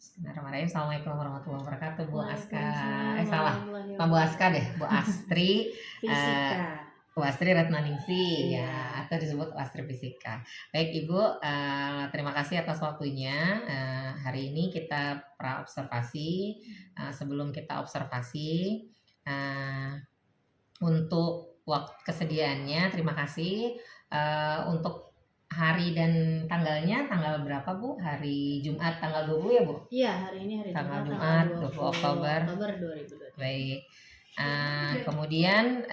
Bismillahirrahmanirrahim. Assalamualaikum warahmatullahi wabarakatuh, Bu Aska. Waalaikumsalam Salah, warahmatullahi Pak Bu Aska deh, Bu Astri. Fisika. Bu Astri Retnaningsi Iya. ya, atau disebut Bu Astri Fisika. Baik Ibu, terima kasih atas waktunya. Hari ini kita pra-observasi. Sebelum kita observasi, untuk waktu kesediaannya, terima kasih. Untuk hari dan tanggalnya, tanggal berapa Bu? Hari Jumat tanggal 20 ya Bu? Iya, hari ini hari Tanggal Jumat, Jumat 20 Oktober. 2023. Baik. Kemudian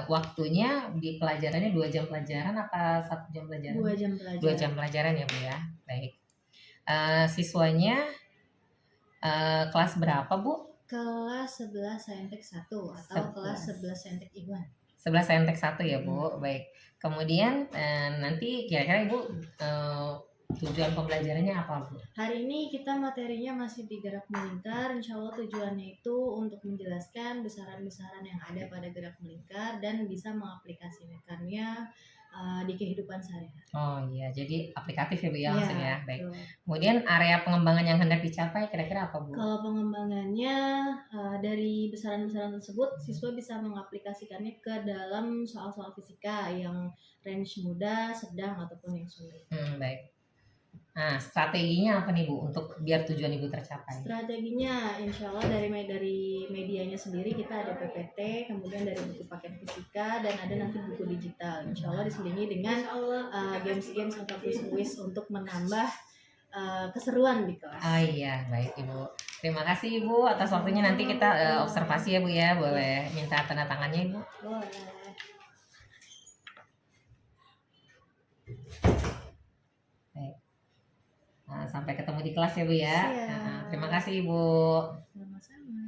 waktunya di pelajarannya 2 jam pelajaran apa 1 jam pelajaran? 2 jam pelajaran. 2 jam pelajaran ya Bu ya. Baik. Siswanya kelas berapa Bu? Kelas 11 Saintek 1 atau kelas 11 Saintek Iwan. 11 Saintek 1 ya Bu. Baik. Kemudian nanti kira-kira Ibu tujuan pembelajarannya apa Bu? Hari ini kita materinya masih di gerak melingkar. Insya Allah tujuannya itu untuk menjelaskan besaran-besaran yang ada pada gerak melingkar dan bisa mengaplikasikannya di kehidupan sehari-hari. Oh iya, jadi aplikatif ya Bu ya, Iya, maksudnya. Baik. betul. Kemudian area pengembangan yang hendak dicapai kira-kira apa Bu? Kalau pengembangannya dari besaran-besaran tersebut, siswa bisa mengaplikasikannya ke dalam soal-soal fisika yang range mudah, sedang, ataupun yang sulit. Baik. Nah, strateginya apa nih Bu untuk biar tujuan Ibu tercapai? Strateginya, insya Allah dari medianya sendiri kita ada PPT, kemudian dari buku paket fisika, dan ada nanti buku digital. Insya Allah diselingi dengan games-games atau quiz-quiz untuk menambah keseruan di kelas. Oh iya, baik Ibu. Terima kasih Ibu atas waktunya. Nanti kita observasi ya Bu ya. Boleh minta tanda tangannya Ibu? Boleh. Baik. Sampai ketemu di kelas ya Bu ya. Terima kasih Ibu. Sama-sama.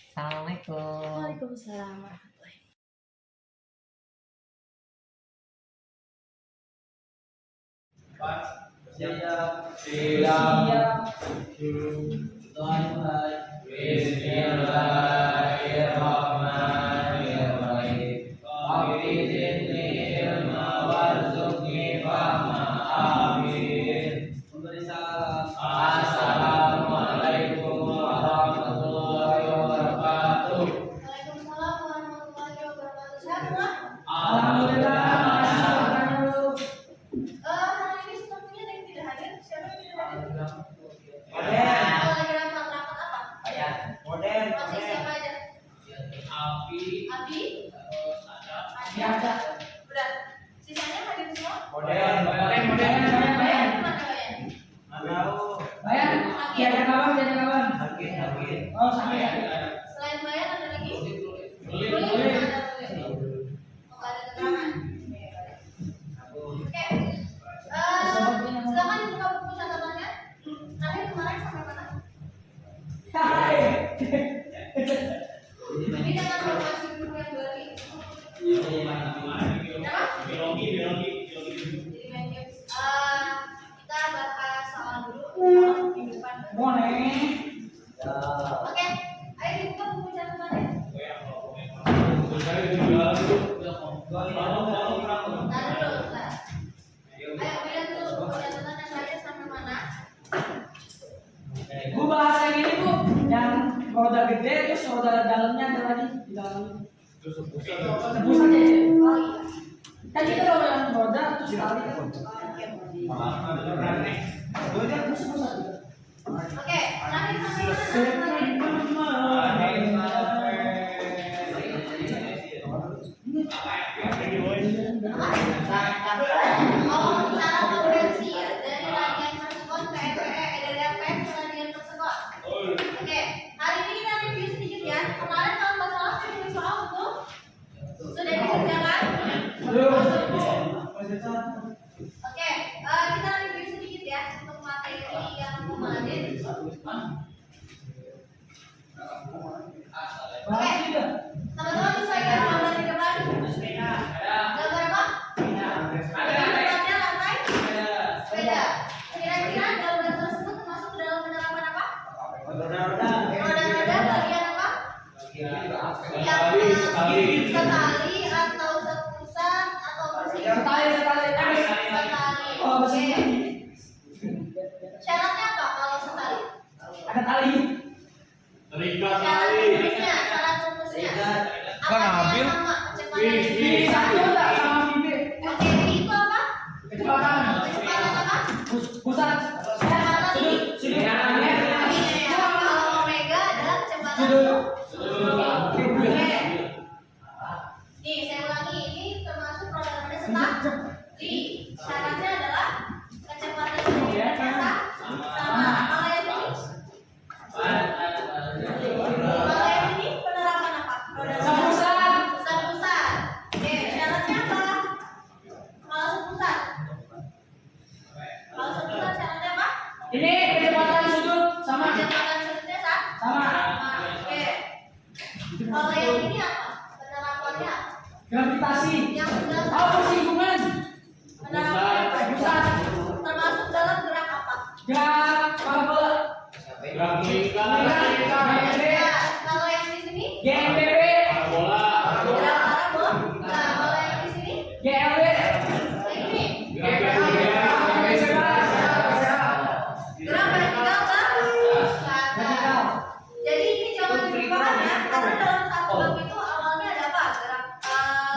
Assalamualaikum. Waalaikumsalam. Assalamualaikum warahmatullahi wabarakatuh. Waalaikumsalam warahmatullahi wabarakatuh. Sehat semua? Alhamdulillah. Hari ini sepertinya ada yang tidak hadir. Siapa yang tidak hadir? Modern. Kalau lagi rapat-rapat apa? Modern. Masih siapa aja? Abi. Abi? Ada. Berat. Sisanya hadir semua? Modern. Bayan mana Bayan? Bayar. Tiada kawan, tiada kawan. Oh, sampai. Selain Bayan ada lagi? Boleh. Ada boleh. Oh, ada keterangan. Oke. Silakan buka buku catatannya. Terakhir kemarin sampai mana? Ini jangan formasi dulu yang balik. Kita bahas soal dulu minggu depan. Boleh. Oke, ayo dibuka buku catatannya. Tahan dulu, bentar. Ayo lihat dulu buku catatannya saya sampai mana? Bu bahas yang ini Bu, yang roda gede terus roda dalamnya ada lagi di dalamnya. Sebus aja ya. Oh iya. Kan kita kalau yang roda terus tali kan. Oke, terakhir sampai mana? Mau cara progresi dari radian persekon ke dari RPM ke radian persekon. Oke, hari ini kita review sedikit ya. Kemarin kalau nggak salah review soal betul sudah dikerjakan. Oke, kita review sedikit ya untuk materi yang kemarin. Oke, teman-teman bisa lihat gambar di depan. Gambar apa? Gambarnya lantai sepeda. Kira-kira gambar tersebut termasuk dalam penerapan apa? Roda-roda bagian apa? Yang setali atau sepusat atau bersih? Setali. Setali. Oh, bersih. Oke. Syaratnya apa? Nih, saya ulangi, ini termasuk roda setak. Syaratnya adalah kecepatan sama. Kalau yang ini, penerapan apa? Roda pusat. Oke, syaratnya apa? Kalau sepusat syaratnya apa? Ini kecepatan sudut sama. Kecepatan sudutnya Sama. Oke. Kalau yang ini apa? Penerapannya apa? Gravitasi. Yang sudah Persinggungan. penerapannya Pusat. termasuk dalam gerak apa? Gerak parabola. Gerak melingkar. Kalau yang di sini GMBB. Bola. gerak parabola. Nah, kalau yang di sini GLB. yang ini Gerak gerak vertikal ke atas. Jadi ini jangan dilupakan ya, karena dalam satu bab itu awalnya ada apa? Gerak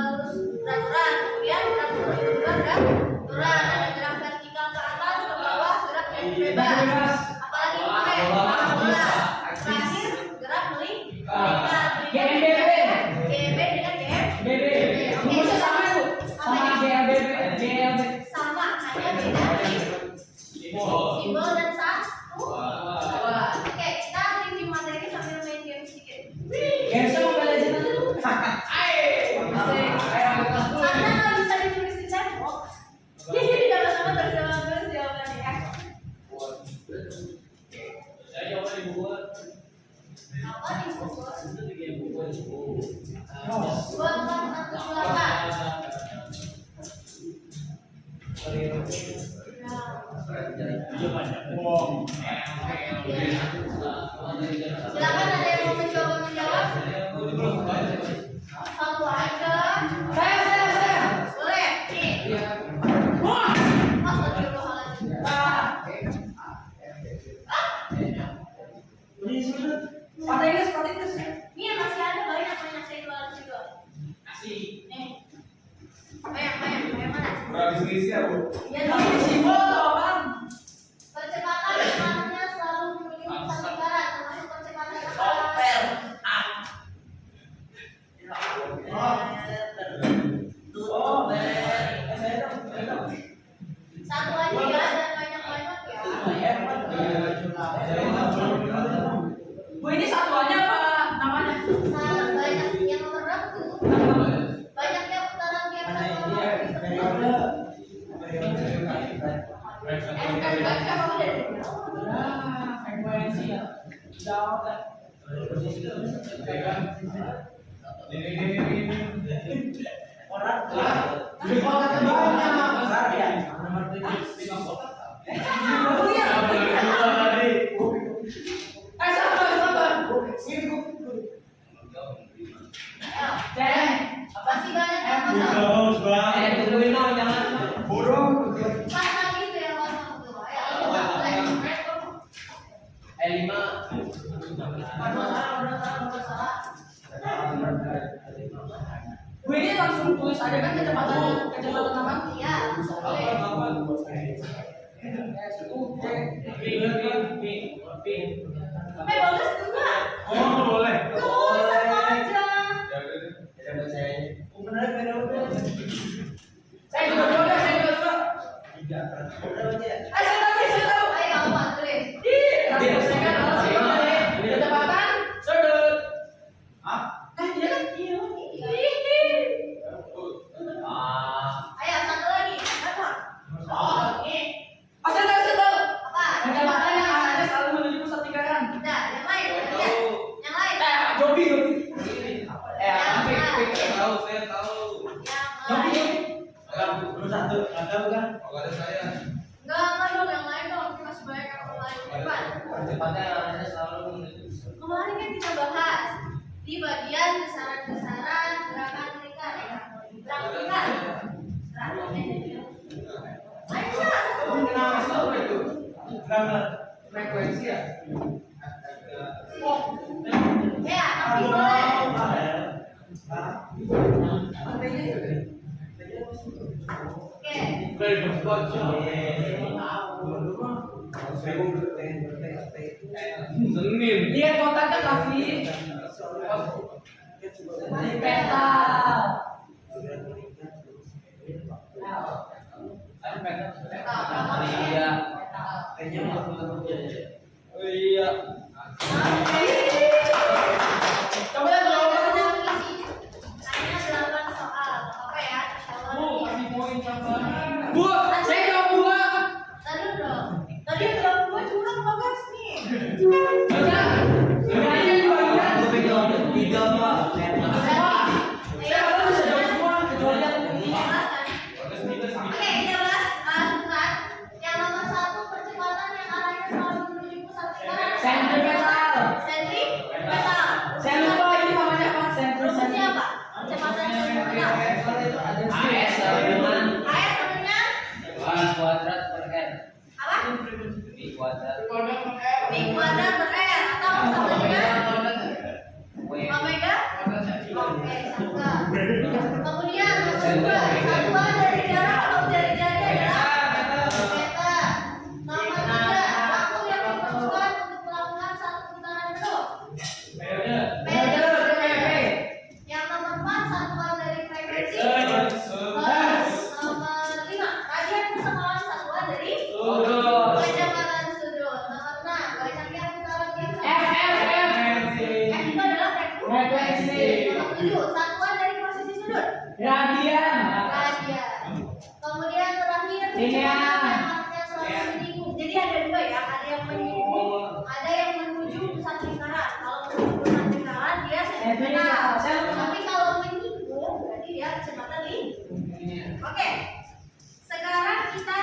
lurus turan, kemudian gerak lurus turan, ada gerak vertikal ke atas, ke bawah, gerak yang bebas. Apalagi kemarin bola. Terakhir gerak melingkar. GMBB. GMB dengan BB. Rumusnya sama itu. Sama GLBB. GLB. sama, hanya beda di simbol dan satu. Oke, kita review materi sambil main game sedikit. Biasa Mobile Legends aja tuh. Karena nggak bisa ditulis di tembok. Jadi sama-sama terus jawabannya ya. Saya jawab di buku. Apa nih buku? Oh. 2448. Silakan ada yang mau menjawab? Satu aja. Saya. Boleh. Nih. Wah. Astagfirullahaladzim. Di sudut. Patenges. Ini masih ada banyak saya keluar juga. Nih. Banyak mana? Ya, Ini simbol atau apa? percepatan semangatnya selalu memiliki pusat lingkaran, termasuk percepatan apa? Satu aja ya, dan banyak-banyak ya. Bu, ini satuannya apa namanya? Nah, banyak yang nomor berapa tuh? Banyaknya putaran tiap satu nomor baca kamu dari Frekuensi ya. Jawab. masih banyak yang kosong. Karena gitu yang kosong tuh. Ayo, boleh. Bu, ini langsung tulis aja kan kecepatan apa? Iya, boleh. Bagus juga. Tuh, satu aja. Saya juga dua. Saya tahu. Ayo, apa tulis? Saya kan kecepatan sudut. Dia kan iya. Ayo, satu lagi. Apa? Ini. Saya tahu. Apa? Kecepatan yang arahnya selalu menuju pusat lingkaran. Nah, yang lain. Lihat. Yang lain. Jobi. Enggak dong, yang lain dong. Masih banyak yang lain. Depan. Kemarin kan kita bahas di bagian besaran-besaran gerakan lingkar ya. Gerakan lingkar. Frekuensi ya. Ya, tapi boleh. Oke. Senin. Lihat kotaknya kasih. Dari peta. Iya. Oh iya. Coba lihat jawabannya. Hanya 8 soal. Apa ya? Insyaallah. Bu, kasih poin sama. Bu, saya jawab dua. Tadi dong. Tadi jawab gua curang bagus nih. Enggak. Sebenarnya dua-duanya. Saya baru bisa jawab semua kecuali yang ini. Oke, kita bahas asuhan. Yang nomor 1 percepatan yang arahnya selalu menuju pusat lingkaran. Sentripetal. Sentripetal. Saya lupa ini namanya apa? Rumusnya apa? Percepatan sentripetal. AS sama dengan AS sama dengan A kuadrat per R. apa? B kuadrat. B kuadrat per R atau sama dengan W. omega. Oke, sangka. Kemudian nomor 2, satuan dari jarak atau jari-jari adalah meter. Nomor 3, waktu yang dibutuhkan untuk melakukan satu putaran penuh. Periode. Yang nomor 4, satuan dari frekuensi. Nomor 5, radian persamaan satuan dari kecepatan sudut. Nomor 6, barisan tiap putaran tiap satu. F itu adalah Frekuensi. Nomor 7, satuan dari posisi sudut. Radian. Radian. Kemudian terakhir Linear. arahnya selalu menyinggung. Jadi ada dua ya, ada yang menyinggung, ada yang menuju pusat lingkaran. Kalau menuju pusat lingkaran dia sentripetal. Tapi kalau menyinggung berarti dia kecepatan lingkaran. Oke. Sekarang kita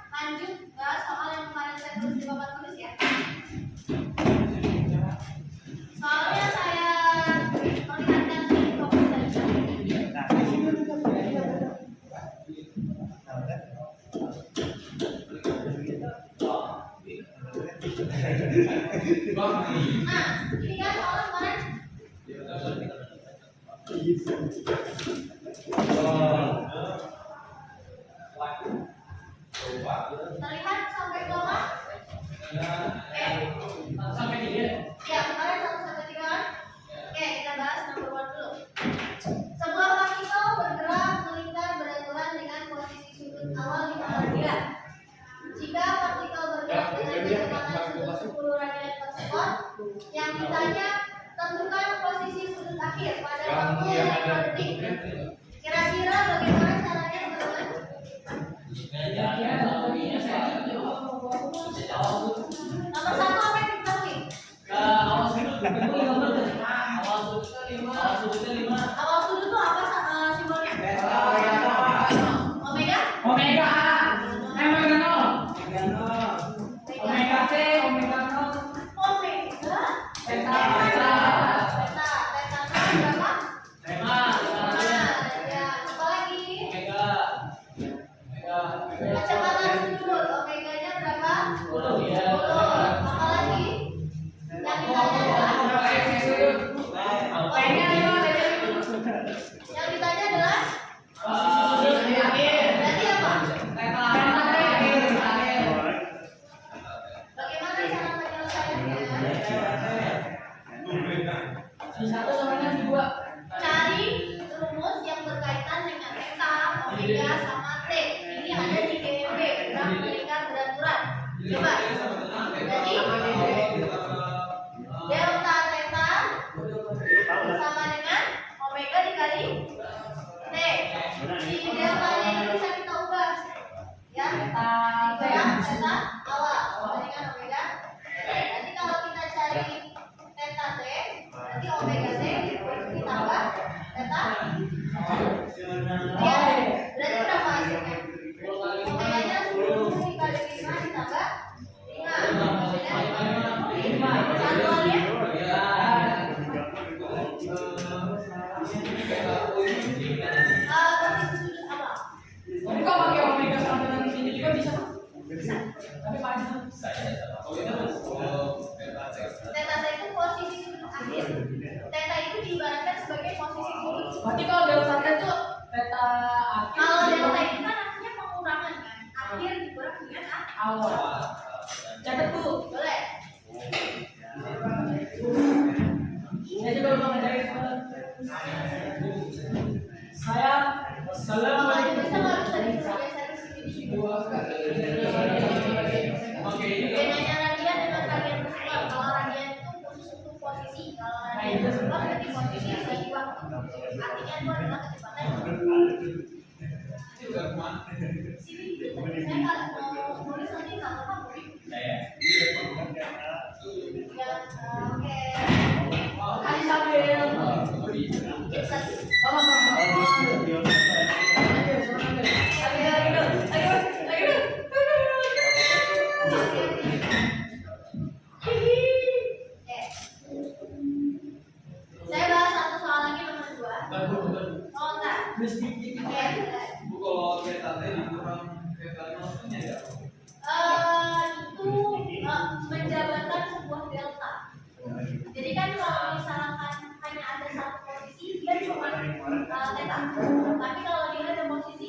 lanjut bahas soal yang kemarin saya tulis di papan tulis ya. Soalnya saya perlihatkan di komputer. Nah, ini kan soal kemarin terlihat sampai koma. Sampai tiga. Ya, kemarin 1 sampai 3 kan? Oke, kita bahas nomor 1 dulu. Sebuah partikel bergerak melingkar beraturan dengan posisi sudut awal 5 radian. Jika partikel bergerak dengan kecepatan sudut 10 radian per sekon, yang ditanya tentukan posisi sudut akhir pada waktu yang 5 detik. Kira-kira bagaimana caranya teman-teman? Nomor 1 apa yang diketahui? Awal sudut itu apa simbolnya? Omega? Omega A. Omega nol. Omega C. Omega nol. Omega? Theta. Theta. Theta berapa? Ya, apa lagi? Kecepatan sudut, omeganya berapa? 10. Apa lagi? Yang ditanya adalah yang ditanya adalah berarti apa? Bagaimana cara penyelesaiannya? Satu sama dengan dua. Cari rumus yang berkaitan dengan theta, omega, sama t. Ini ada di GMB, graf melingkar beraturan. Coba. Jadi delta theta sama dengan omega dikali t. Si deltanya ini bisa kita ubah, ya. Dikurangi theta awal sama dengan omega t. Nanti kalau kita cari theta t, berarti omega t ditambah theta. Ya, berarti berapa hasilnya? Omeganya 10 dikali 5 ditambah 5. Satuannya? Posisi sudut apa? Tapi kalau pakai omega sama dengan sini juga bisa. Bisa. Tapi panjang. Theta itu posisi sudut akhir. Theta itu diibaratkan sebagai posisi sudut. Berarti kalau delta itu theta akhir. Kalau delta itu kan artinya pengurangan kan? Akhir dikurang dengan awal. Catat tuh. boleh. Saya juga belum ngajarin. Saya assalamualaikum. Bisa nggak bisa digeser ke sini? Bedanya radian dengan radian bersebelah. Kalau radian itu khusus untuk posisi, kalau radian bersebelah berarti posisi bagi waktu. Artinya itu adalah kecepatan. Sini dikit, saya nggak mau nulis nanti nggak apa-apa, boleh? Ya, oke. Kali sambil. Saya bahas satu soal lagi nomor 2. Oh enggak. Itu menjabarkan sebuah delta. Jadi kan kalau misalkan hanya ada satu posisi dia cuma theta. Tapi kalau dia ada posisi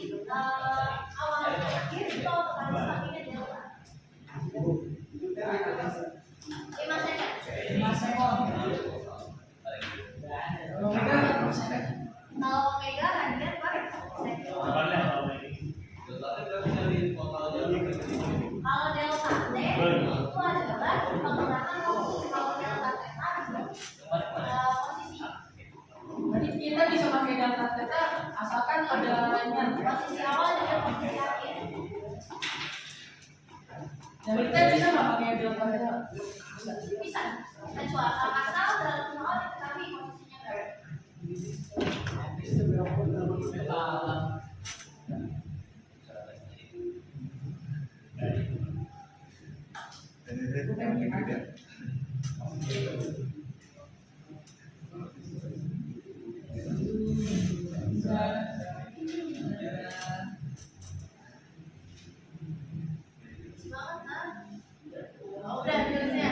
awal dan akhir itu otomatis pakainya delta. 5 second. 5 sekon. Kalau omega radian per second. Kalau delta t itu adalah pengurangan waktu. Kalau delta theta posisi. Jadi kita bisa pakai delta theta asalkan ada Posisi awal dengan posisi akhir. jadi kita bisa nggak pakai delta theta? Bisa. Kecuali asal dalam soal diketahui posisinya berapa. Semangat, nah. Udah tulisnya.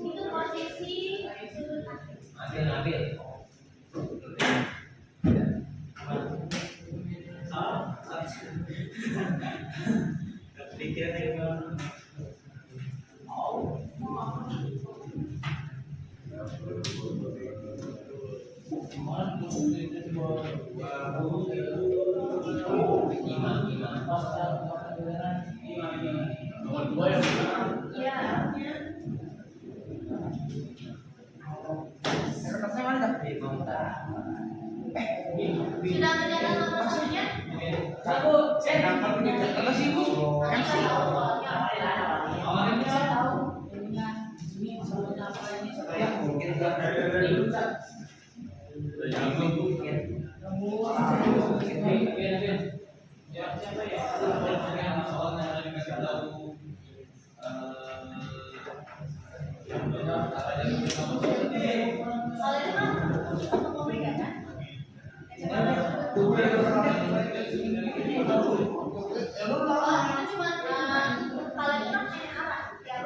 Itu posisi Ambil. sudah tercatat nomor satunya. Kalau itu kan untuk omega kan? Itu cuma kalau itu kan hanya arah ya.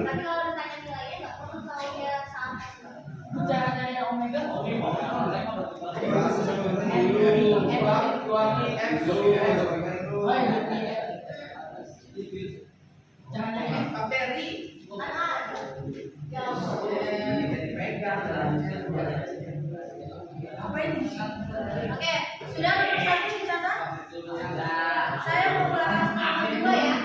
Tapi kalau ditanya nilainya nggak perlu tahu dia sama. Caranya yang omega Oke, sudah nomor 1 dicatat? Saya mau bahas nomor 2 ya.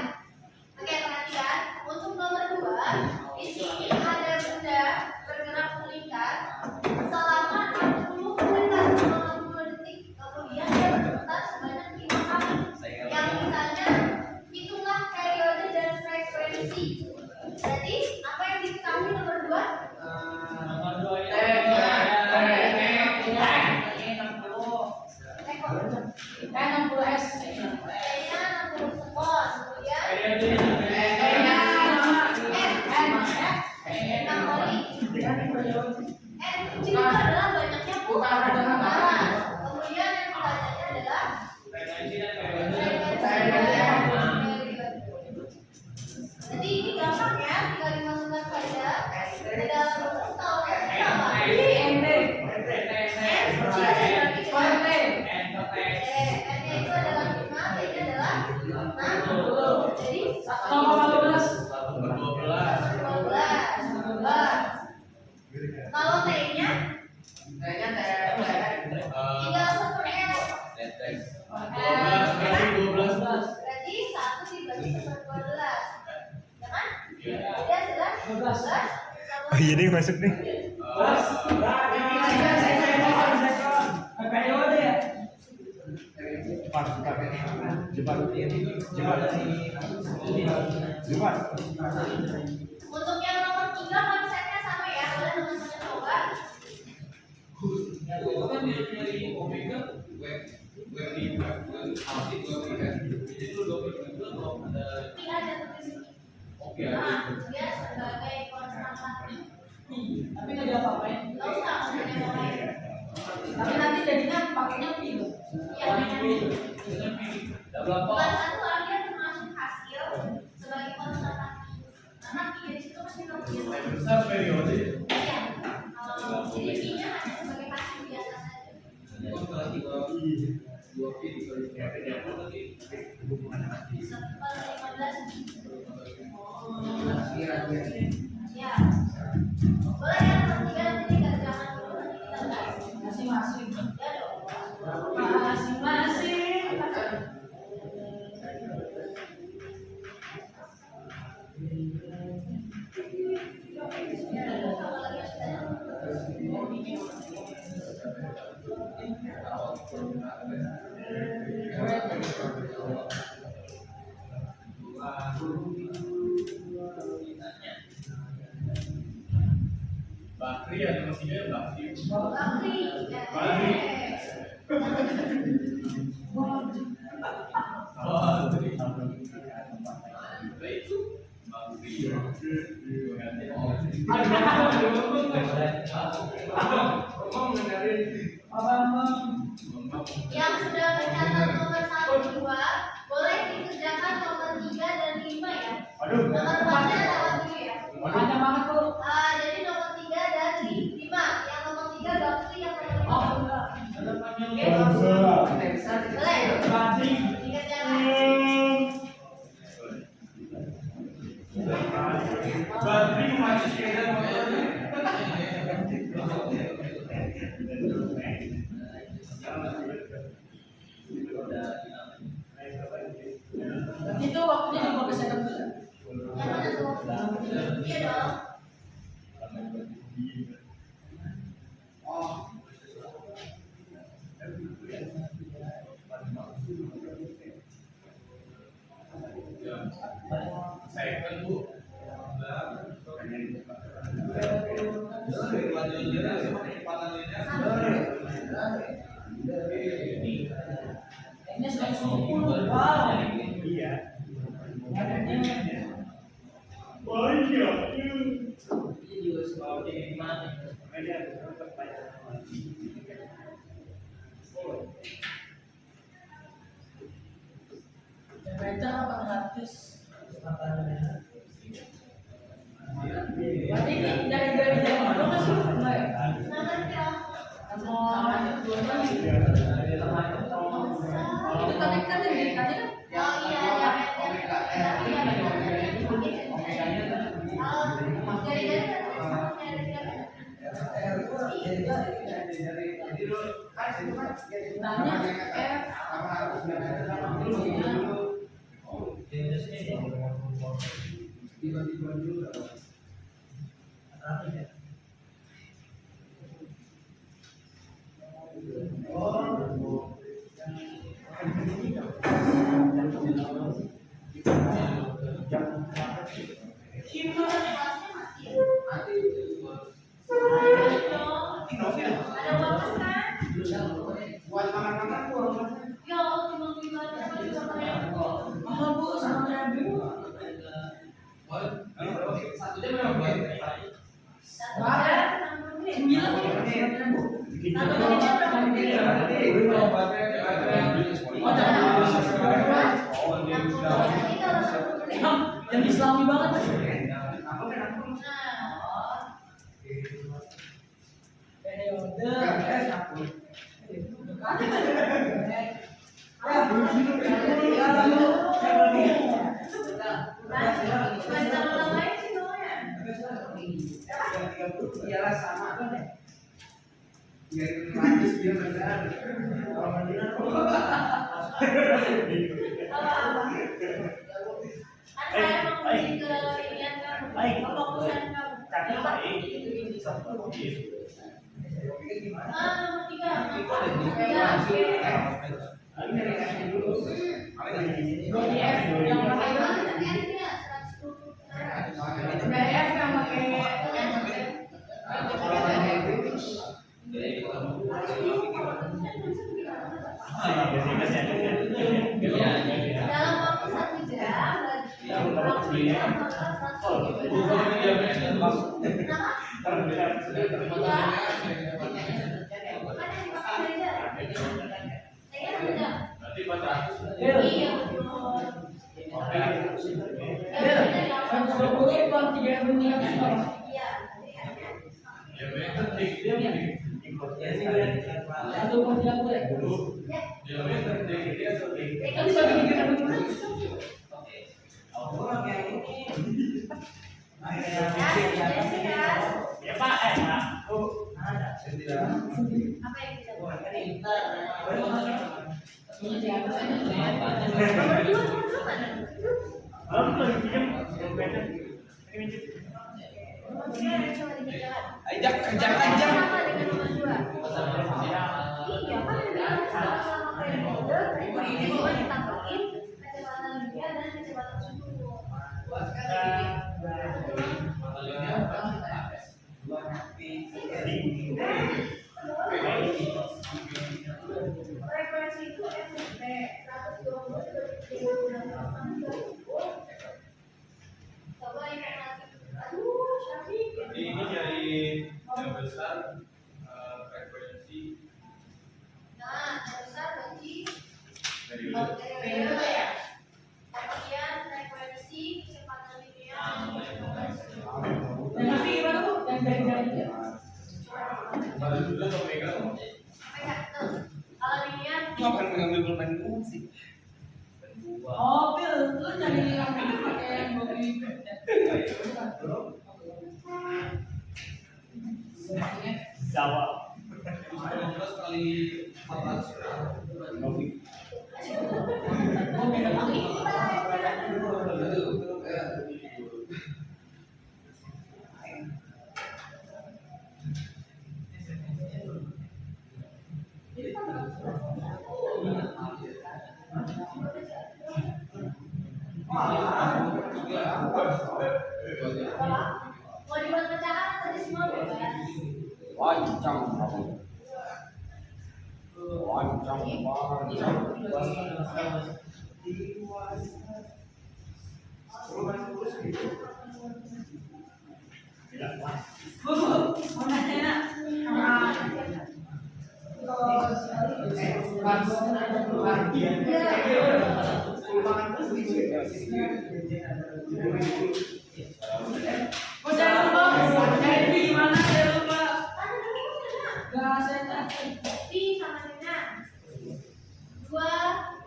Oke, perhatikan. Untuk nomor 2, di sini ada benda bergerak melingkar selama 60 detik. Kemudian dia berputar sebanyak 5 kali. Yang ditanya, hitunglah periode dan frekuensi. Jadi, apa yang diketahui nomor 2? Kalau T-nya tinggal satu S. Berarti 1 dibagi 12. Ya kan? Udah jelas? 12. Oh iya nih masuk nih. Periode ya. Untuk yang nomor 3 konsepnya sama ya. Boleh teman-teman coba. Ini ada tulis ini. Dia sebagai konstanta. Tapi nggak diapa-apain. Nggak usah ngomongin yang lain. Tapi nanti jadinya pakainya pil. Iya, bukan satu dia termasuk hasil sebagai konstanta. Karena pi dari situ pasti nggak punya. Iya. Jadi pi-nya hanya sebagai hasil biasa saja. Sepel 15. Ya. Boleh ya, nomor 3 nanti dikerjakan dulu nanti kita bahas. Masing-masing. Ya dong. Masing-masing. Bakri ada mesinnya Bakri. Bakri. Yang sudah mencatat nomor 1, 2, boleh dikerjakan nomor 3 dan 5 ya. Nomor 4-nya lewat dulu ya. Banyak banget tuh. Jadi nomor 3 dan 5. Yang nomor 3 Bakri, yang nomor 5 Oh, boleh. Bakri. Dikerjakan. Bakri masih sepeda Itu waktunya 15 second. Yang mana tuh? Iya dong. Ini sudah 10. Wow. Iya. Generator apa gratis? Berarti ini dari zaman dulu kan sih? Enggak ya? Nah, nanti ya. Sama dua kali. Itu tadi kan yang tadi kan? Oh iya, ya. Tanya yang Islami banget. Periode. Iyalah sama kan ya. Biar gratis dia benar. Kalau Madinah Saya mau pergi ke inian kamu, fokusan kamu. Nomor 3. Dalam waktu 1 jam ajak aja. Frekuensi itu SMP 120. Coba informasi. Aduh, Syafiq. Ini dari yang besar frekuensi Nah, yang besar berarti dari periode ya. Kemudian frekuensi kecepatan linear. Tapi gimana tuh? Yang dari baru sudah atau megang? Kalau linear Kapan mengambil pulpen sih? Oh, Bil, lu nyari yang ini pakai yang bobby. Jawa. 15 kali 400. mau dibuat pecahan tadi semua bebas. Wancang Mau nanya Pi sama dengan 2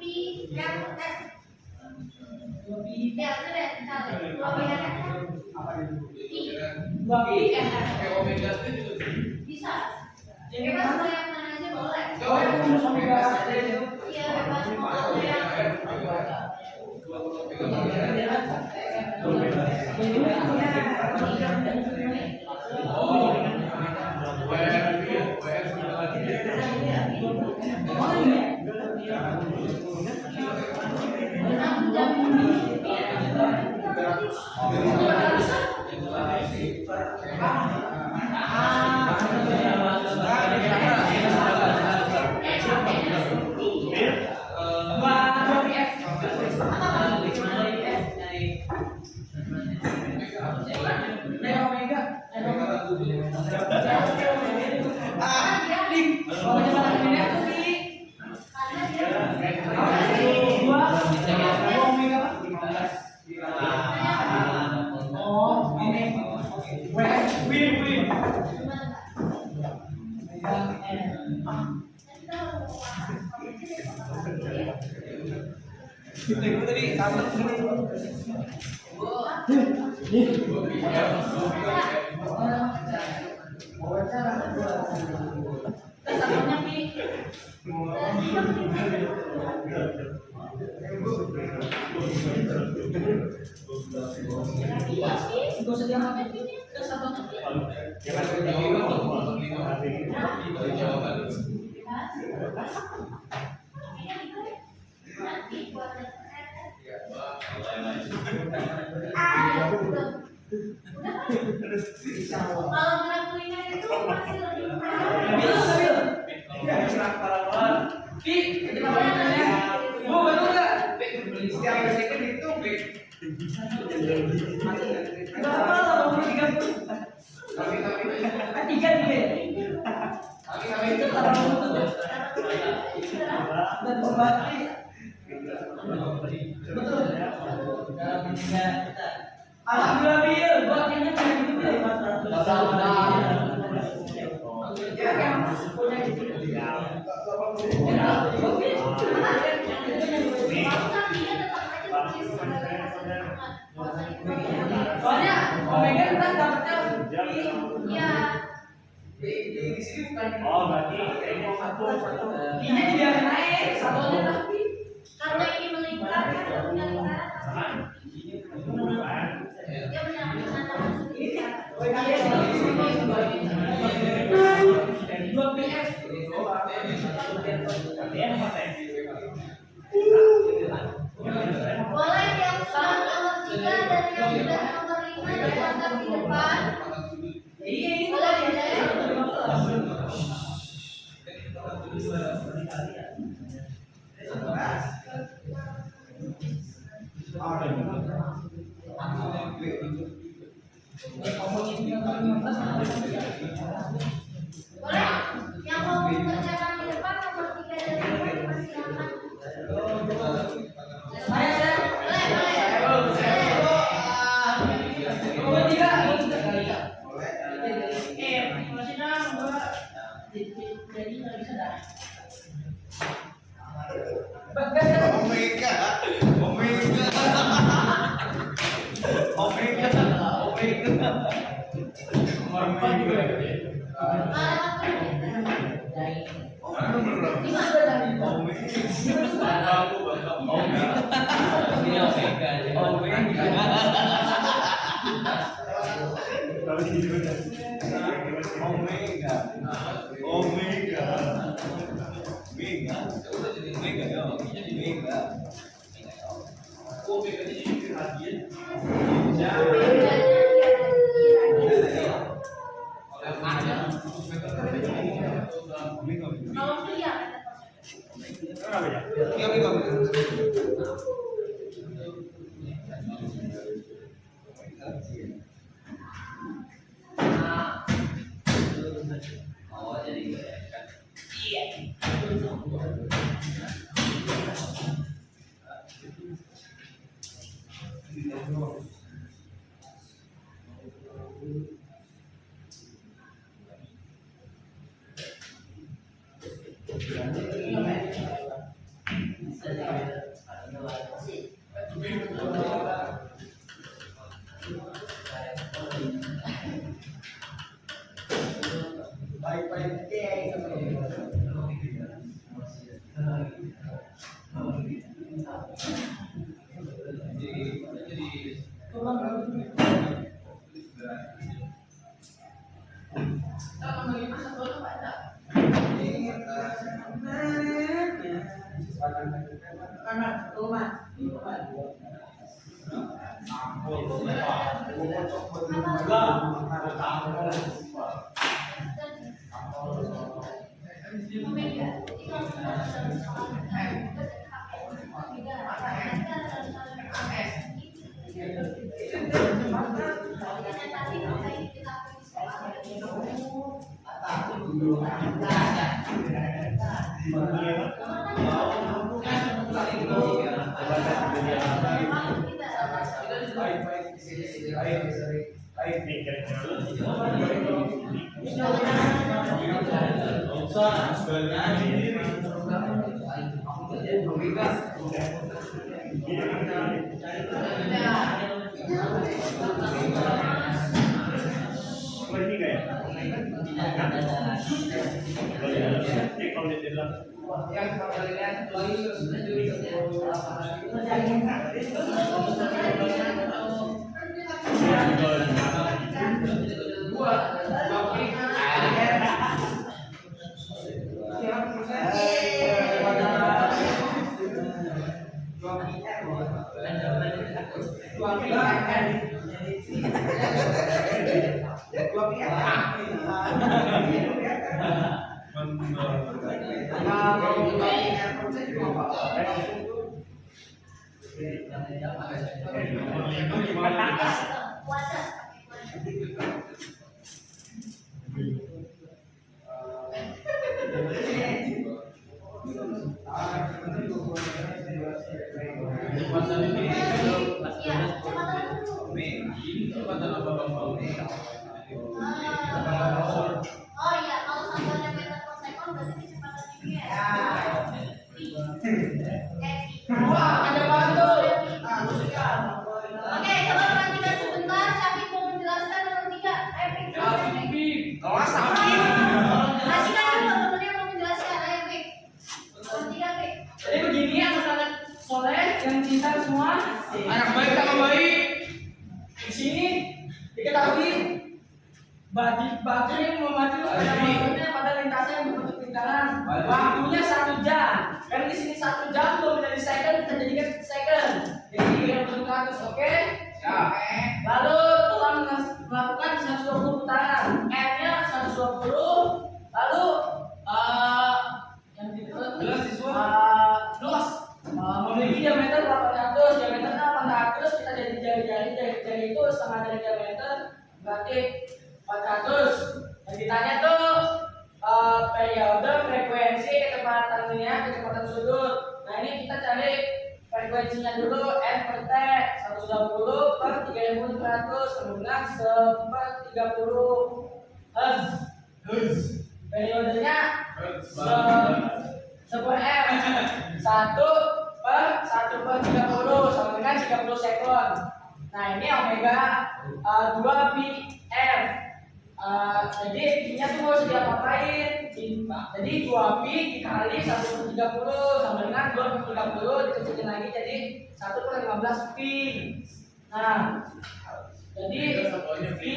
pi yang S. Ya, itu deh, misalnya 2 pi yang S. Pi. Bisa. Bebas mau yang mana aja boleh. Iya, bebas mau yang tadi Satunya Pi. Gak usah diangkat. Kalau gerak kuliner itu masih lebih Pi, kita makannya. Bu, betul nggak? Setiap second itu Nggak apa lah, mau 30. Tiga ya. Itu lah dan obatnya. Betul. Alhamdulillah Bil, gua akhirnya kayak gitu Bil. Soalnya Omega kan dapetnya ya. di sini bukan. Oh, berarti ini satu. ini dibiarin naik, satunya tapi Karena ini melingkar kan melingkar. Dia menyambungkan sendiri. dua PS. Boleh yang sudah nomor 3 dan yang sudah nomor 5 diangkat di depan. Iya ini Boleh ya, Dek? Boleh? Yang mau mengerjakan di depan nomor 3 dan 5 dipersilakan. saya Boleh, boleh. nomor 3. Masih dong, Mbak. Jadi nggak bisa dah. Omega. Omega. Omega. Omega. Nomor 4 juga. Kalau pria, Nomor 3 ya? Yang pertanyaan Oh iya, kalau satuannya meter per second berarti kecepatannya Ada batu. Oke, coba perhatikan sebentar. Syafiq mau menjelaskan nomor 3. Perhatikan dulu temennya mau menjelaskan. Ayo, Pik. Nomor 3, Pik. Jadi begini anak-anak soleh yang cinta semua. anak baik sama baik. Di sini diketahui baju yang memacu pada lintasan yang berbentuk lingkaran. Waktunya 1 jam. Kan di sini 1 jam belum menjadi second, kita jadikan second. Jadi yang bentuk ratus, oke? Lalu telah melakukan 120 putaran. M-nya 120. Lalu yang memiliki diameter 800, diameternya 800, kita jadi jari itu setengah dari diameter, berarti 400. Dan ditanya tuh periode, frekuensi, kecepatan sudut. Nah ini kita cari frekuensinya dulu, N per T 120 per 3400 kemudian 1/30 Hz. Periodenya sebuah M 1/1/30 sama dengan 30 sekund. Nah ini omega 2 pi f. Jadi pi-nya tuh mau diapain? Jadi 2 pi dikali 1/30 sama dengan 2/30 dikecilin lagi jadi 1/15 pi. Nah jadi pi.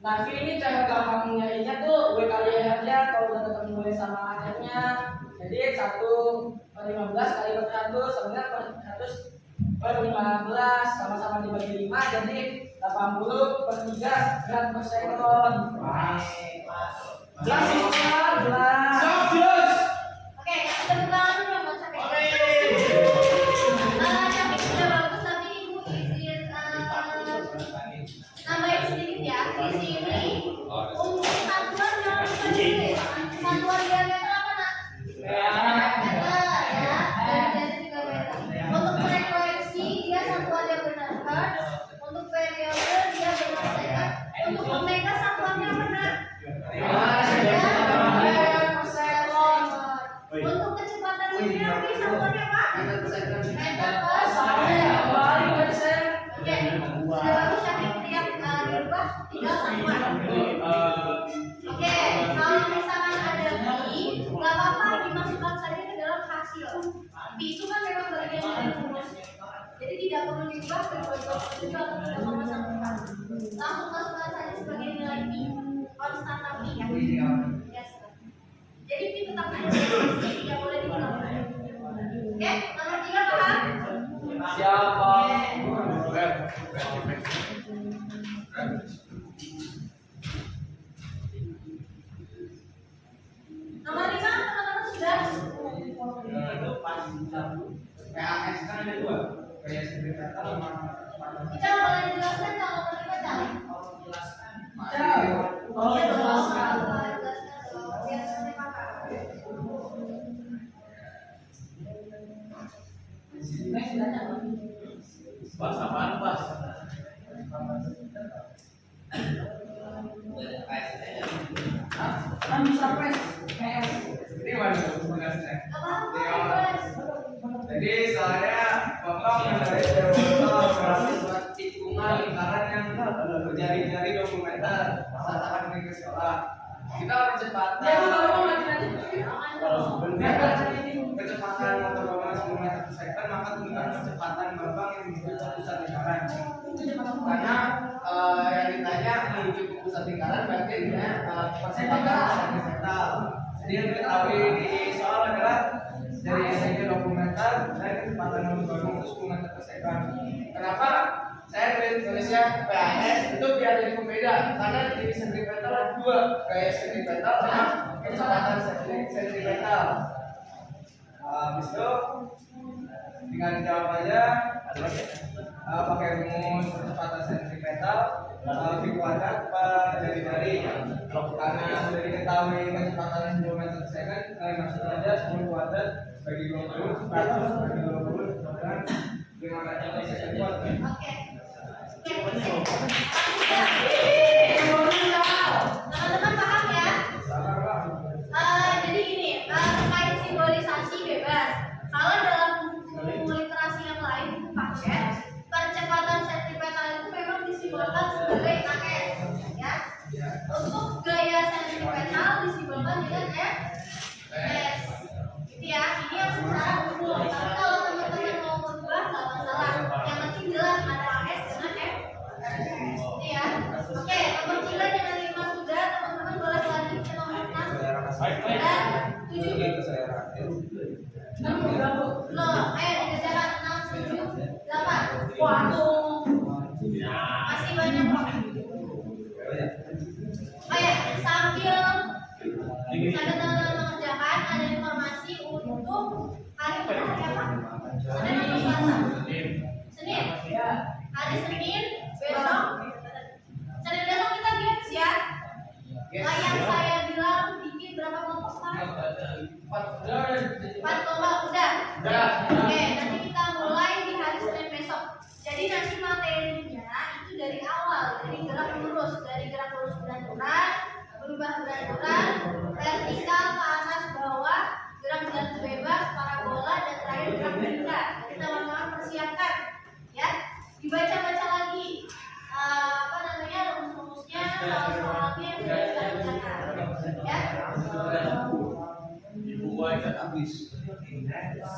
Nah, V ini cara gampang nyarinya tuh W kali R aja kalau udah ketemu W sama R-nya. Jadi 1/15 kali 400 sama dengan 400/15 sama-sama dibagi 5 jadi 80/3 gram per sekon. Jelas semua, jelas. Oke, tepuk tangan dulu buat Syafiq. Syafiq sudah bagus, tapi Ibu izin nambahin sedikit ya. Di sini untuk satuan yang satuan diameter apa nak? Meter ya, dan juga meter. Untuk frekuensi dia satuannya benar hertz. Untuk periode dia benar second. Untuk omega satuannya benar. Untuk kecepatan linear di satuannya apa? Meter per second. Oke, sudah bagus Syafiq lihat dirubah tinggal satuan. Oke, kalau misalkan ada pi, nggak apa-apa dimasukkan saja ke dalam hasil. Pi itu kan memang bagian dari rumus, jadi tidak perlu diubah ke 2,7 atau 3,14. Langsung masukkan saja sebagai nilai pi, konstanta pi ya. Yes. Jadi pi tetap ada, tidak boleh diubah. Oke, nomor 3 paham? Siapa? Nomor 5 teman-teman sudah? PAS kan ada 2. Kayak sekretar sama Kita boleh dijelaskan kalau nomor 5 cari? Oh, Iya dong, jelaskan. jelaskan dong. Biasanya apa? Pas apaan pas? Kan bisa press PS. ini mana tugasnya? Apa? Jadi soalnya Bapak mengenai teori tikungan lingkaran yang berjari-jari 20 meter saat akan pergi ke sekolah. Di karena yang ditanya menuju ke pusat lingkaran berarti ditanya percepatan sentimetal. Jadi yang diketahui di soal adalah dari SG 20 meter dan kecepatan membangun itu 10 meter per second. Kenapa saya tulisnya PAS itu biar jadi pembeda, karena di sentimeter ada dua, gaya sentimetal dan kecepatan sentimetal. Habis itu tinggal dijawab aja pakai rumus kecepatan sentimetal di kuadrat apa dari karena sudah diketahui kecepatan 10 meter per second, kalian masuk aja 10 kuadrat bagi 20 100 bagi 20 dan 5 meter per second kuadrat. Oke. Teman-teman paham ya? Jadi gini, terkait simbolisasi bebas. Kalau dalam buku literasi yang lain, buku paket, percepatan sentimetal itu memang disimbolkan sebagai AS, ya. Untuk gaya sentimetal disimbolkan dengan S. Gitu ya. Ini yang secara umum. Tapi kalau teman-teman mau berubah nggak masalah. Yang penting jelas ada AS dengan F. Gitu ya. Oke, nomor 3 dengan 5 sudah. Teman-teman boleh lanjut ke nomor 6 dan 7. Loh, ayo dikejar 6, 7, 8. Waduh, masih banyak kok. Ayo, sambil teman-teman mengerjakan, ada informasi untuk hari apa? Senin atau Selasa? Senin. Hari Senin besok. Senin besok kita games ya. Yang saya bilang bikin berapa kelompok kemarin? 4 kelompok udah. Oke, nanti kita mulai di hari Senin besok. Jadi nanti materinya itu dari awal, dari gerak lurus berat-berat, berubah berat-berat, vertikal ke atas bawah, gerak jantung bebas, parabola, dan terakhir gerak bergerak. Jadi teman-teman persiapkan, ya. Dibaca-baca lagi, rumus-rumusnya, soal-soalnya yang sudah kita bacakan, ya.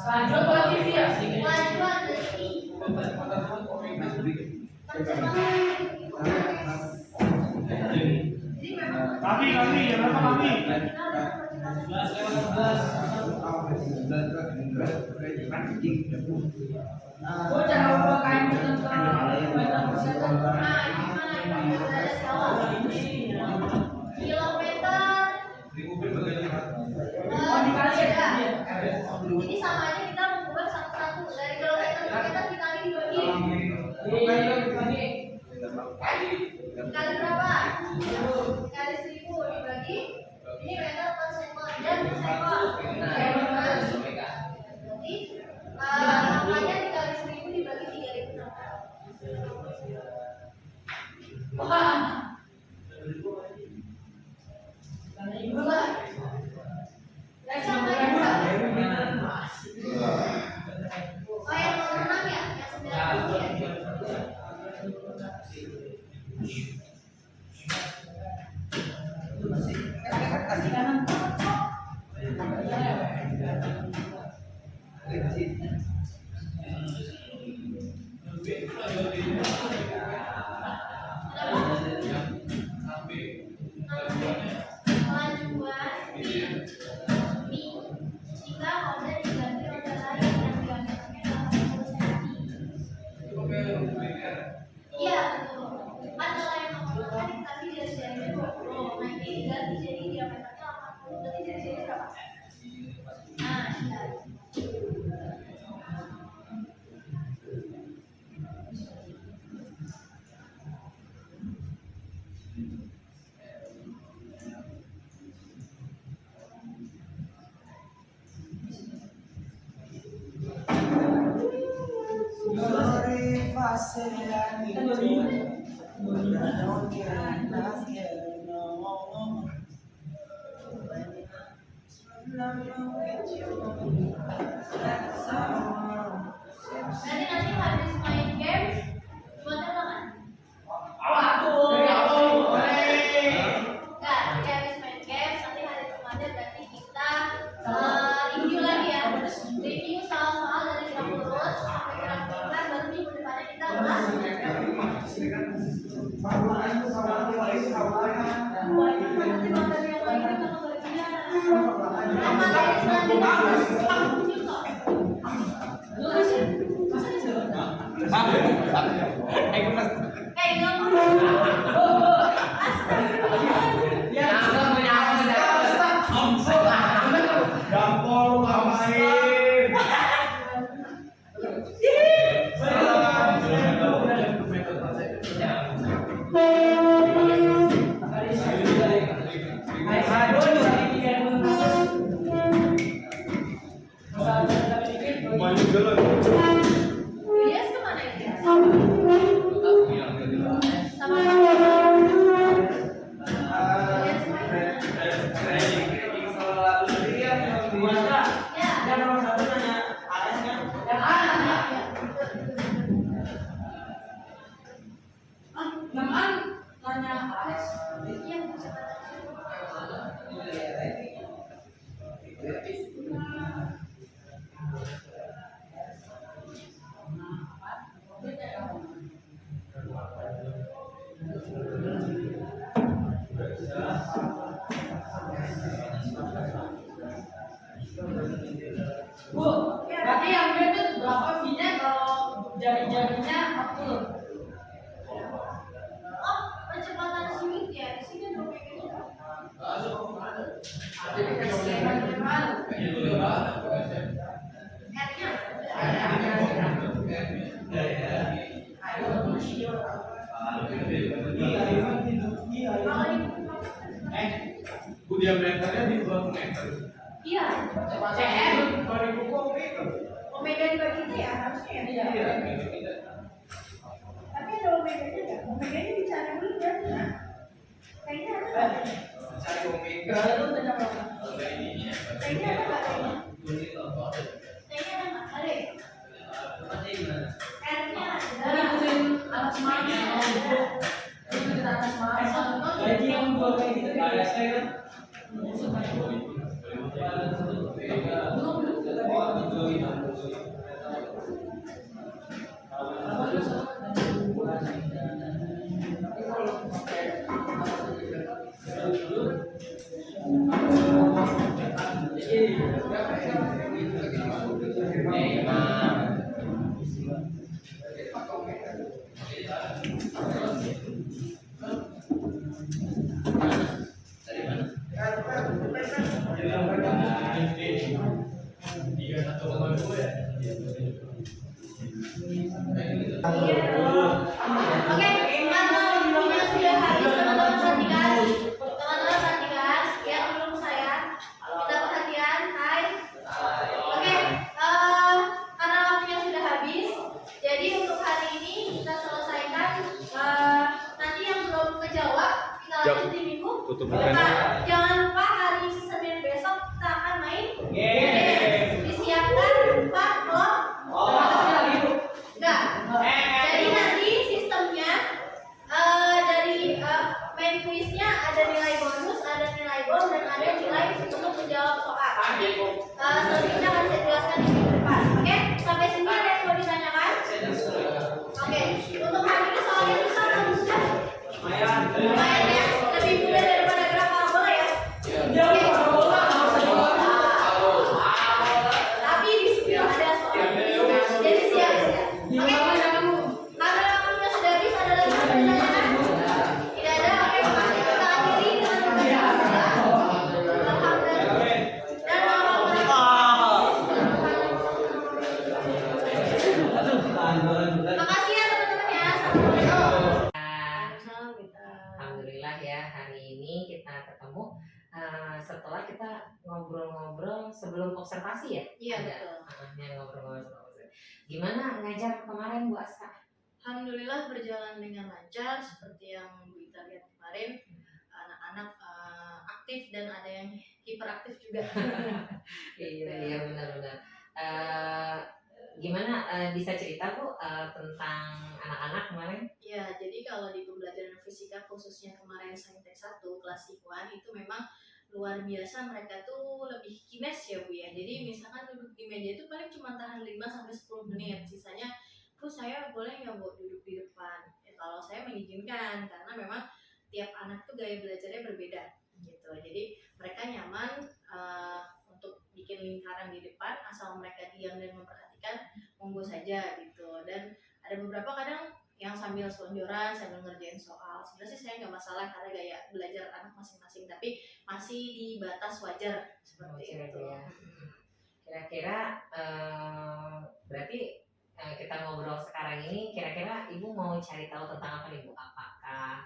Lanjut ke TV ya. Lanjutan dari jadi memang Kami, ya berapa kami? Oh, cara memakai kilometer per second. Ini sama aja kita mengubah satu-satu dari kilometer ke meter dikali dibagi. Dikali berapa? Dikali 1000 dibagi. Ini meter per sekon dan per sekon. Berarti angkanya dikali 1000 dibagi 3600. Wah. Sama ya, oh yang nomor 6 ya? Yang 9 ya? Iya betul. Kan kalau yang nomor kan tadi dari jarinya 20. Nah ini diganti jadi diameternya 80. Berarti dari jari berapa? Nah, iya. Sorry if I said it, I need to. But I don't care, I'm not scared, no. When I'm with you, that's all. Berarti nanti habis main game buat apa kan? Enggak, nanti habis main game nanti hari Jumatnya berarti kita review lagi ya. Review soal-soal dari gerak lurus sampai gerak lingkar baru minggu depannya kita ulas Banyak nanti materi yang lainnya kalau berbicara. Materi selanjutnya bagus juga. Nggak mau. Astagfirullahaladzim. Gampol ngapain? Ilyas kemana Ilyas? Sama Ilyas mana? Ya. Bu, berarti yang dia tuh berapa V-nya kalau jari-jarinya aku? Oh, percepatan swing ya. Di sini ada omega-nya. R-nya. Dia meternya di 2 meter. Iya. CM. Omega dibagi itu ya harusnya ya. Tapi ada omega-nya nggak? Omega-nya dicari dulu ya. Kayaknya ada nggak? Kayaknya ada nggak kayaknya? Kayaknya ada nggak? Ada ya? R-nya ada. Anak semuanya. Anak semuanya. Gaji yang dua kayak gitu biasa kan? Iya dong. Oke, kalau waktunya sudah habis, teman-teman perhatikan. Teman-teman perhatikan, ya belum saya. Kita perhatian, hai. Oke, karena waktunya sudah habis, jadi untuk hari ini kita selesaikan. Nanti yang belum kejawab, kita lanjut di minggu depan. Jangan lupa hari Senin besok kita akan main game. Disiapkan 4 kelompok. Enggak. Jadi nanti sistemnya dari main kuisnya ada nilai bonus, ada nilai bom, dan ada nilai untuk menjawab soal. Selanjutnya akan saya jelaskan di minggu depan. Oke? Sampai sini ada yang mau ditanyakan? Oke. Untuk hari ini soalnya susah atau mudah? Lumayan ya. Lebih mudah daripada gerak parabola ya. Tapi di sini ada soal. Jadi siap-siap. Oke. Karena waktunya sudah habis, ada lagi yang bertanya? Tidak ada. Oke, makasih. Kita akhiri dengan membaca Alhamdulillah. Dan makasih ya teman-teman ya. Assalamualaikum. Alhamdulillah ya, hari ini kita ketemu setelah kita ngobrol-ngobrol sebelum observasi ya. Iya, Ada, betul. yang ngobrol-ngobrol sebelum observasi. Gimana ngajar kemarin Bu Asta? Alhamdulillah berjalan dengan lancar seperti yang Bu Ita lihat kemarin. Anak-anak aktif dan ada yang hiperaktif juga. Iya benar-benar. Gimana bisa cerita Bu tentang anak-anak kemarin? Ya, jadi kalau di pembelajaran fisika khususnya kemarin Saintek 1 kelas IPA itu memang luar biasa, mereka tuh lebih kines ya Bu ya. Jadi misalkan duduk di meja itu paling cuma tahan 5 sampai 10 menit. Sisanya, "Bu, saya boleh nggak Bu duduk di depan?" Ya, kalau kalau saya mengizinkan karena memang tiap anak tuh gaya belajarnya berbeda gitu. Jadi mereka nyaman untuk bikin lingkaran di depan asal mereka diam dan memperhatikan, monggo saja gitu. Dan ada beberapa kadang yang sambil selonjoran sambil ngerjain soal. Sebenarnya sih saya nggak masalah karena gaya belajar anak masing-masing, tapi masih di batas wajar seperti itu. Ya. Kira-kira berarti kita ngobrol sekarang ini, kira-kira Ibu mau cari tahu tentang apa nih Bu? Apakah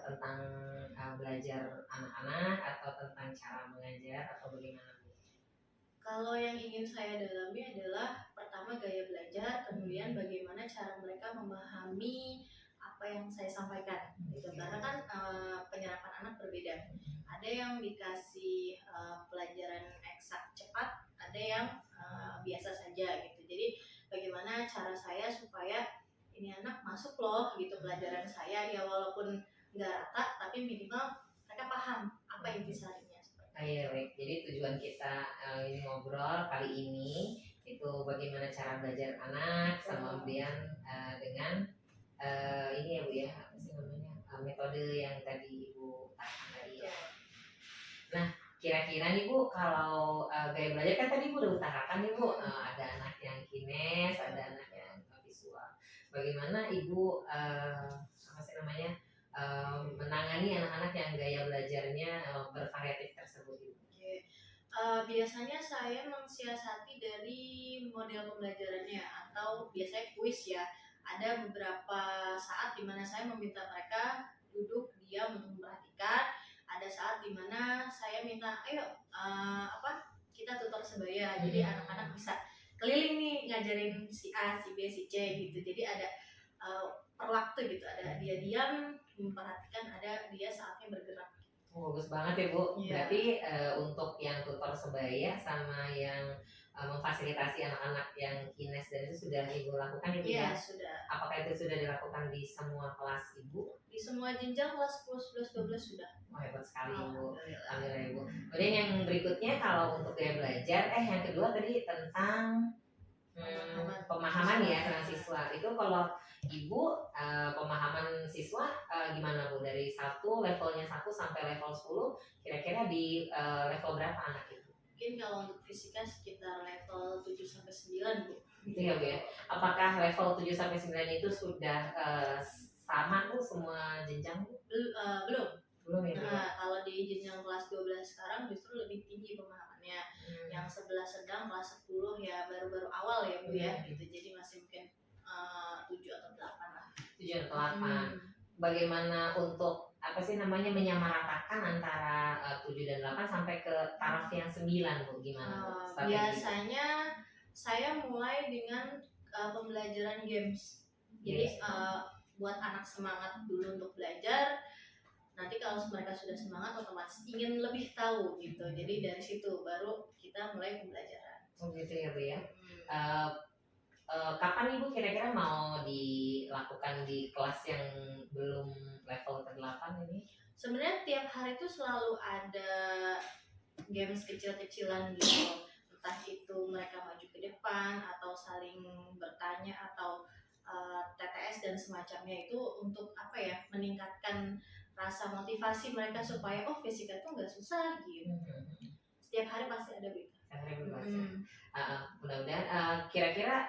tentang belajar anak-anak atau tentang cara mengajar atau bagaimana Bu? Kalau yang ingin saya dalami adalah pertama gaya belajar, kemudian bagaimana cara mereka memahami apa yang saya sampaikan gitu. Karena kan penyerapan anak berbeda. Ada yang dikasih pelajaran eksak cepat, ada yang biasa saja gitu. Jadi bagaimana cara saya supaya ini anak masuk loh gitu pelajaran saya, ya walaupun nggak rata tapi minimal mereka paham apa intisarinya. Iya, baik. Jadi tujuan kita ini ngobrol kali ini itu bagaimana cara belajar anak, sama kemudian dengan ini ya Bu ya, apa sih namanya, metode yang tadi Ibu utarakan tadi ya. Nah, kira-kira nih Bu, kalau gaya belajar kan tadi Ibu udah utarakan nih Bu, ada anak yang kines, ada anak yang visual. Bagaimana Ibu apa sih namanya, menangani anak-anak yang gaya belajarnya bervariatif tersebut Ibu? Biasanya saya mensiasati dari model pembelajarannya atau biasanya kuis ya. Ada beberapa saat di mana saya meminta mereka duduk diam untuk memperhatikan. Ada saat di mana saya minta ayo kita tutor sebaya. Jadi anak-anak bisa keliling nih ngajarin si A, si B, si C gitu. Jadi ada per waktu gitu. Ada dia diam memperhatikan, ada dia saatnya bergerak. Oh, bagus banget ya Bu. Iya. Berarti untuk yang tutor sebaya sama yang memfasilitasi anak-anak yang kines dan itu sudah Ibu lakukan Ibu Iya, ya? sudah. Apakah itu sudah dilakukan di semua kelas Ibu? Di semua jenjang kelas 10, 11, 12 sudah. Oh, hebat sekali Ibu. Alhamdulillah. Alhamdulillah Ibu. Kemudian yang berikutnya kalau untuk gaya belajar, yang kedua tadi tentang pemahaman ya tentang siswa. Itu kalau Ibu pemahaman siswa gimana Bu? Dari levelnya 1 sampai level 10, kira-kira di level berapa anak itu? Mungkin kalau untuk fisika sekitar level 7 sampai 9 Bu. Gitu ya Bu ya. Apakah level 7 sampai 9 itu sudah sama tuh semua jenjang Bu? Belum. Belum ya Bu? Nah, kalau di jenjang kelas 12 sekarang justru lebih tinggi pemahamannya. Yang 11 sedang, kelas 10 ya baru-baru awal ya Bu ya. Gitu. Jadi masih mungkin 7 atau 8 lah. 7 atau 8. Bagaimana untuk apa sih namanya menyamaratakan antara 7 dan 8 sampai ke taraf yang 9 Bu? Gimana Bu? Strategi? Biasanya saya mulai dengan pembelajaran games. Jadi buat anak semangat dulu untuk belajar. Nanti kalau mereka sudah semangat otomatis ingin lebih tahu gitu. Jadi dari situ baru kita mulai pembelajaran. Oh gitu ya Bu ya. Kapan Ibu kira-kira mau dilakukan di kelas yang belum level ke-8 ini? Sebenarnya tiap hari itu selalu ada games kecil-kecilan gitu. Entah itu mereka maju ke depan atau saling bertanya atau TTS dan semacamnya, itu untuk apa ya, meningkatkan rasa motivasi mereka supaya fisika tuh nggak susah gitu. Setiap hari pasti ada gitu. Mudah-mudahan kira-kira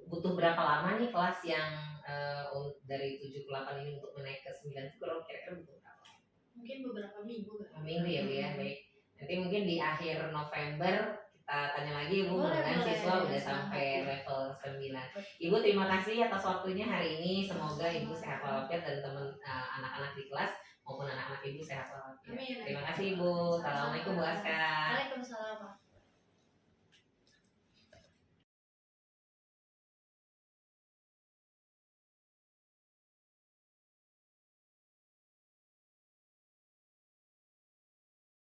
butuh berapa lama nih kelas yang dari 7 ke 8 ini untuk menaik ke 9 itu kira-kira butuh berapa? Mungkin beberapa minggu kan. Minggu ya Bu ya, baik. Nanti mungkin di akhir November kita tanya lagi Bu, mudah-mudahan siswa udah sampai level 9. Ibu terima kasih atas waktunya hari ini, semoga Ibu sehat walafiat dan teman anak-anak di kelas maupun anak-anak Ibu sehat walafiat. Amin. Terima kasih Ibu. Assalamualaikum Bu Aska. Waalaikumsalam.